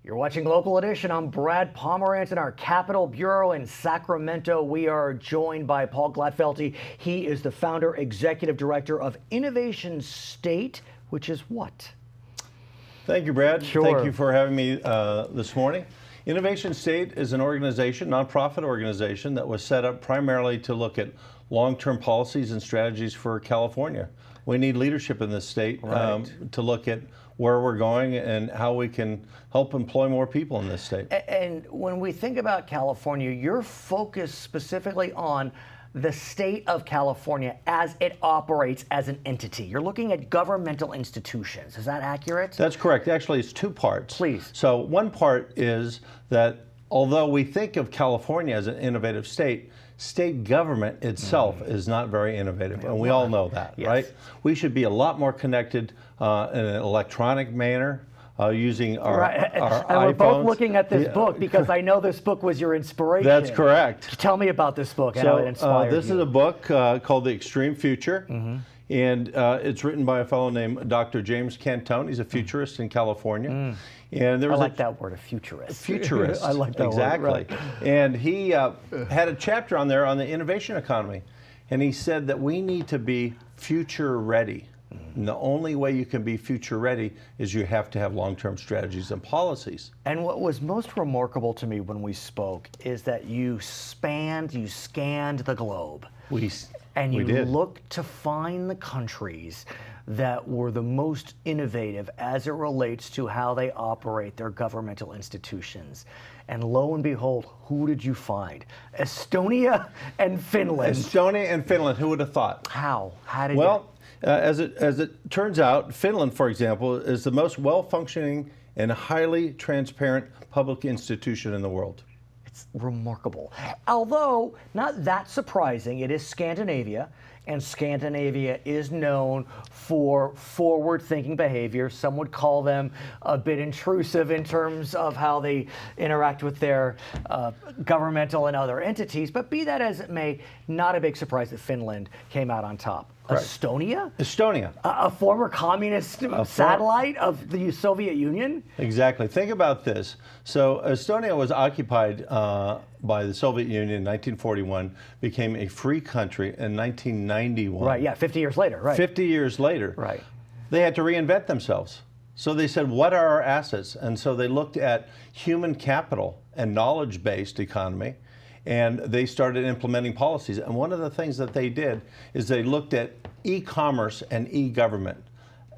You're watching Local Edition. I'm Brad Pomerance in our Capitol Bureau in Sacramento. We are joined by Paul Gladfelty. He is the founder, executive director of Innovation State, which is what? Thank you, Brad. Sure. Thank you for having me this morning. Innovation State is an organization, nonprofit organization, that was set up primarily to look at long-term policies and strategies for California. We need leadership in this state to look at where we're going and how we can help employ more people in this state. And when we think about California, you're focused specifically on the state of California as it operates as an entity. You're looking at governmental institutions. Is that accurate? That's correct. Actually, it's two parts. Please. So one part is that although we think of California as an innovative state, state government itself is not very innovative, and we all know that, right? We should be a lot more connected in an electronic manner, using our and iPhones. we're both looking at this book because I know this book was your inspiration. That's correct. Tell me about this book and how it inspired this you. is a book called The Extreme Future, and it's written by a fellow named Dr. James Cantone. He's a futurist in California. And there was I like that word, a futurist. Futurist. I like that exactly. word. Right. And he had a chapter on there on the innovation economy. And he said that we need to be future ready. And the only way you can be future ready is you have to have long-term strategies and policies. And what was most remarkable to me when we spoke is that you scanned the globe. And you looked to find the countries that were the most innovative as it relates to how they operate their governmental institutions. And lo and behold, who did you find? Estonia and Finland. Estonia and Finland, who would have thought? How? How did as it turns out, Finland, for example, is the most well-functioning and highly transparent public institution in the world. It's remarkable. Although not that surprising, it is Scandinavia, and Scandinavia is known for forward-thinking behavior. Some would call them a bit intrusive in terms of how they interact with their governmental and other entities. But be that as it may, not a big surprise that Finland came out on top. Correct. Estonia? Estonia. A former communist satellite of the Soviet Union? Exactly. Think about this. So Estonia was occupied by the Soviet Union in 1941, became a free country in 1991. Right, yeah, 50 years later, right. 50 years later. Right. They had to reinvent themselves. So they said, what are our assets? And so they looked at human capital and knowledge-based economy, and they started implementing policies. And one of the things that they did is they looked at e-commerce and e-government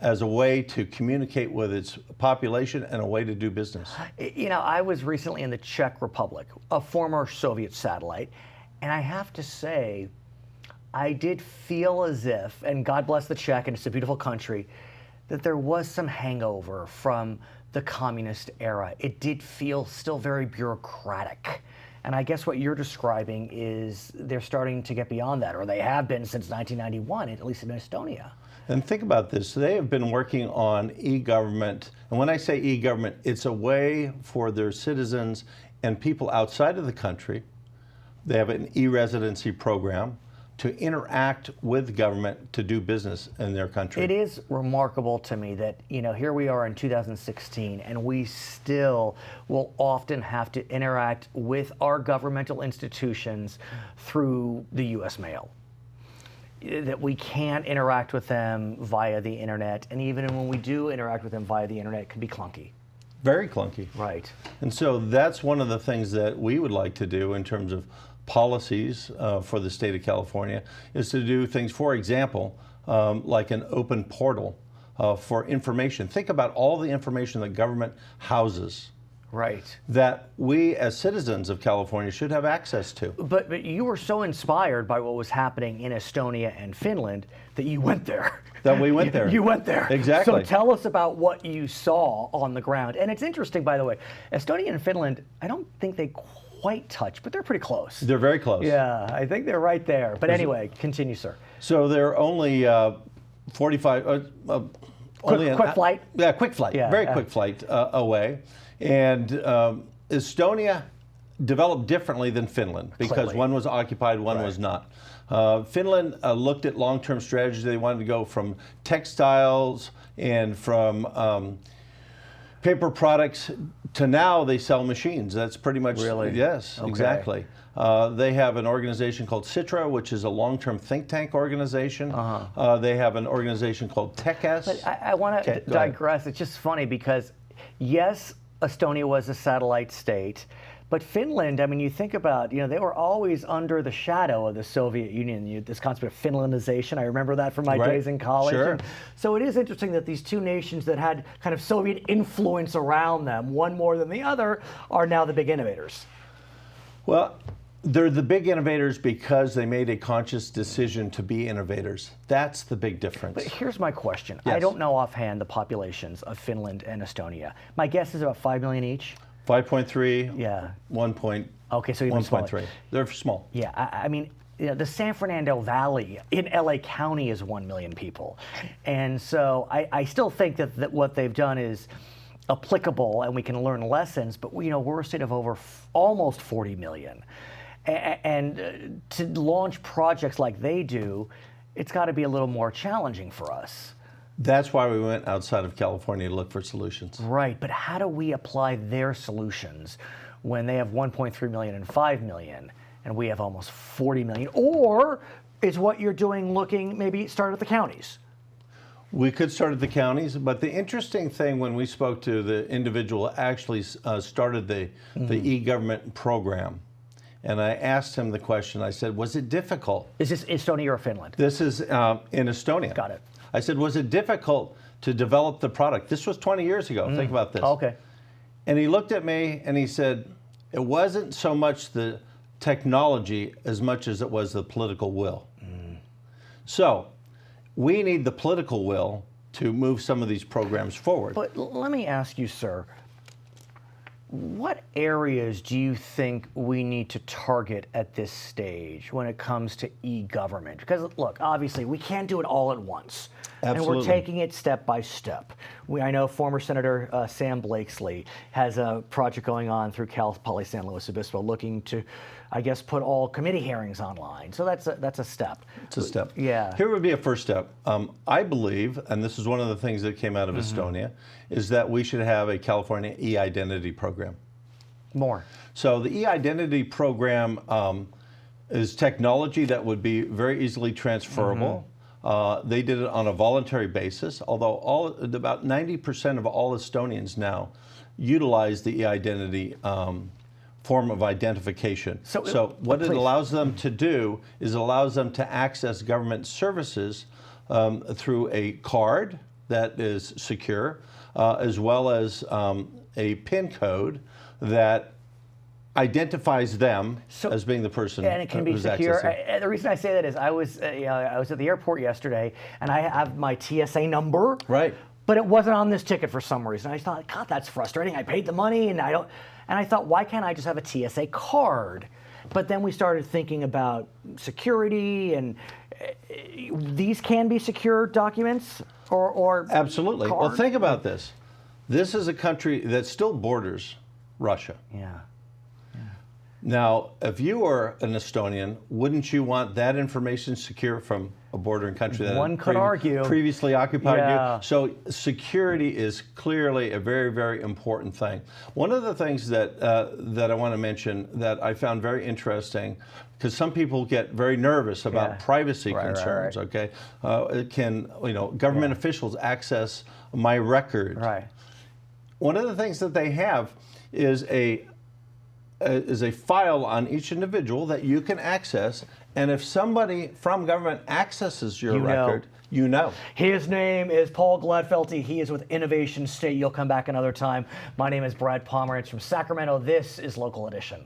as a way to communicate with its population and a way to do business. You know, I was recently in the Czech Republic, a former Soviet satellite, and I have to say, I did feel as if, and God bless the Czech, and it's a beautiful country, that there was some hangover from the communist era. It did feel still very bureaucratic. And I guess what you're describing is they're starting to get beyond that, or they have been since 1991, at least in Estonia. And think about this. They have been working on e-government. And when I say e-government, it's a way for their citizens and people outside of the country, they have an e-residency program, to interact with government to do business in their country. It is remarkable to me that, you know, here we are in 2016 and we still will often have to interact with our governmental institutions through the U.S. mail. That we can't interact with them via the internet, and even when we do interact with them via the internet, it can be clunky. Very clunky. Right. And so that's one of the things that we would like to do in terms of policies for the state of California, is to do things, for example, like an open portal for information. Think about all the information that government houses. Right. That we as citizens of California should have access to. But you were so inspired by what was happening in Estonia and Finland that you went there. That we went there. You went there. Exactly. So tell us about what you saw on the ground. And it's interesting, by the way, Estonia and Finland, I don't think they quite touch, but they're pretty close. They're very close. Yeah, I think they're right there. But anyway, continue, sir. So they're only 45... quick flight? Yeah, quick flight. Yeah, very quick flight away. And Estonia developed differently than Finland because Clearly. one was occupied, one was not. Finland looked at long-term strategies. They wanted to go from textiles and from paper products to now they sell machines. That's pretty much, Really? yes, Okay. exactly. They have an organization called Citra, which is a long-term think tank organization. They have an organization called TechS. But I want to Okay, go ahead. digress. It's just funny because, yes, Estonia was a satellite state, but Finland, I mean, you think about, they were always under the shadow of the Soviet Union. This concept of Finlandization, I remember that from my Right. days in college. Sure. And so it is interesting that these two nations that had kind of Soviet influence around them, one more than the other, are now the big innovators. Well, they're the big innovators because they made a conscious decision to be innovators. That's the big difference. But here's my question. I Yes. don't know offhand the populations of Finland and Estonia. My guess is about 5 million each. 5.3, Yeah. 1.1.3. Okay, so even smaller. They're small. Yeah, I mean, the San Fernando Valley in LA County is 1 million people. And so I still think that what they've done is applicable and we can learn lessons, but we're a state of over almost 40 million. And to launch projects like they do, it's got to be a little more challenging for us. That's why we went outside of California to look for solutions. Right, but how do we apply their solutions when they have 1.3 million and 5 million, and we have almost 40 million? Or is what you're doing looking maybe start at the counties? We could start at the counties, but the interesting thing when we spoke to the individual who actually started the e-government program, and I asked him the question, I said, was it difficult? Is this Estonia or Finland? This is in Estonia. Got it. I said, was it difficult to develop the product? This was 20 years ago. Think about this. Okay. And he looked at me and he said, it wasn't so much the technology as much as it was the political will. So we need the political will to move some of these programs forward. But let me ask you, sir, what areas do you think we need to target at this stage when it comes to e-government? Because look, obviously we can't do it all at once. Absolutely. And we're taking it step by step. I know former Senator Sam Blakesley has a project going on through Cal Poly San Luis Obispo looking to, I guess, put all committee hearings online. So that's a step. It's a step. Yeah. Here would be a first step. I believe, and this is one of the things that came out of Estonia, is that we should have a California e-identity program. More. So the e-identity program is technology that would be very easily transferable. They did it on a voluntary basis, although about 90% of all Estonians now utilize the e-identity form of identification. So what it allows them to do is it allows them to access government services through a card that is secure, as well as a PIN code that identifies them as being the person and it can be who's secure. accessing. The reason I say that is I was at the airport yesterday, and I have my TSA number. Right. But it wasn't on this ticket for some reason. I thought, God, that's frustrating. I paid the money, and I thought, why can't I just have a TSA card? But then we started thinking about security, and these can be secure documents or Absolutely. cards? Well, think about this. This is a country that still borders Russia. Yeah. Now, if you were an Estonian, wouldn't you want that information secure from a bordering country that One could argue. previously occupied Yeah. you? So security is clearly a very, very important thing. One of the things that I want to mention that I found very interesting, because some people get very nervous about privacy concerns. Right. Okay, it can government officials access my record. Right. One of the things that they have is a file on each individual that you can access, and if somebody from government accesses your record, you know. His name is Paul Gladfelty. He is with Innovation State. You'll come back another time. My name is Brad Pomerance from Sacramento. This is Local Edition.